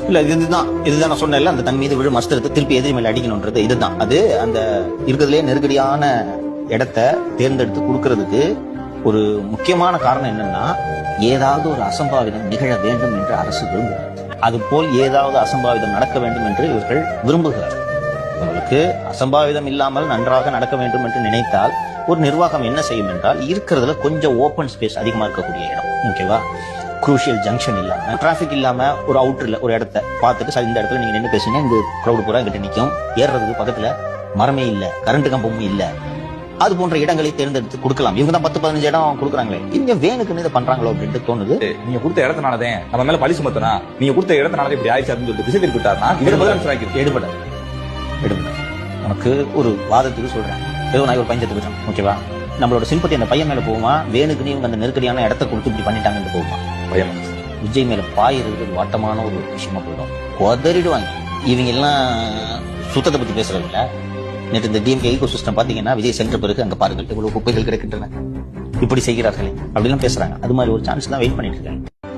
இல்ல இதுதான் நான் சொன்னேன்ல, அந்த தன் மீது விழும் அஸ்திரத்தை திருப்பி எதிரி மேல அடிக்கணும்ன்றது இதுதான். அது அந்த இருக்கிறதுலே நெருக்கடியான இடத்தை தேர்ந்தெடுத்து கொடுக்கறதுக்கு ஒரு முக்கியமான காரணம் என்னன்னா, ஏதாவது ஒரு அசம்பாவிதம் நிகழ வேண்டும் என்று அரசு விரும்புகிறது. அது போல் ஏதாவது அசம்பாவிதம் நடக்க வேண்டும் என்று இவர்கள் விரும்புகிறார்கள். உங்களுக்கு அசம்பாவிதம் இல்லாமல் நன்றாக நடக்க வேண்டும் என்று நினைத்தால் ஒரு நிர்வாகம் என்ன செய்யும் என்றால், இருக்கிறதுல கொஞ்சம் ஓப்பன் ஸ்பேஸ் அதிகமா இருக்கக்கூடிய இடம், ஓகேவா, குரூஷியல் ஜங்ஷன் இல்லாம, டிராபிக் இல்லாம, ஒரு அவுட்டர்ல ஒரு இடத்த பார்த்துட்டு, இந்த இடத்துல நீங்க நின்று பேசுங்க, இந்த கிரௌடு பூரா கிட்ட நிக்கும், ஏறுறதுக்கு பக்கத்துல மரமே இல்ல, கரண்ட் கம்பமும் இல்ல, அது போன்ற இடங்களை தேர்ந்தெடுத்து கொடுக்கலாம். இவங்க தான் 10-15 இடம் கொடுக்குறாங்களே, இங்க வேணுக்குன்னு இதை பண்றாங்களோ அப்படின்ட்டு தோணுது. நீங்க கொடுத்த இடத்தினாலதே நம்ம மேல பழி சுமத்தனா, நீங்க கொடுத்த இடத்தினால இப்படி ஆயிடுச்சு அப்படின்னு சொல்லிட்டு திசை திருப்பிட்டாருன்னா எடுபடாது. உனக்கு ஒரு வாதத்துக்கு சொல்றேன், ஏதோ நான் ஒரு பஞ்சத்துக்கு இருக்கேன், ஓகேவா, நம்மளோட சிம்பத்தி அந்த பையன் மேல போகுமா, வேணுக்குன்னு இவங்க அந்த நெருக்கடியான இடத்த கொடுத்து இப்படி பண்ணிட்டாங்கன்னு போகுமா? பயம். விஜய் மேல பாயிறது வாட்டமான ஒரு விஷயமா போயிடும், கொதறிடுவாங்க. இவங்க எல்லாம் சுத்தத்தை பத்தி பேசுறது இல்ல. நேற்று இந்த டிஎம்கே ஈகோ சிஸ்டம் பாத்தீங்கன்னா, விஜய் சென்ற பிறகு அங்க பாருங்கள் எவ்வளவு குப்பைகள் கிடக்கின்றன, இப்படி செய்கிறார்களே அப்படிலாம் பேசுறாங்க. அது மாதிரி ஒரு சான்ஸ் தான் வெயிட் பண்ணிட்டு இருக்காங்க.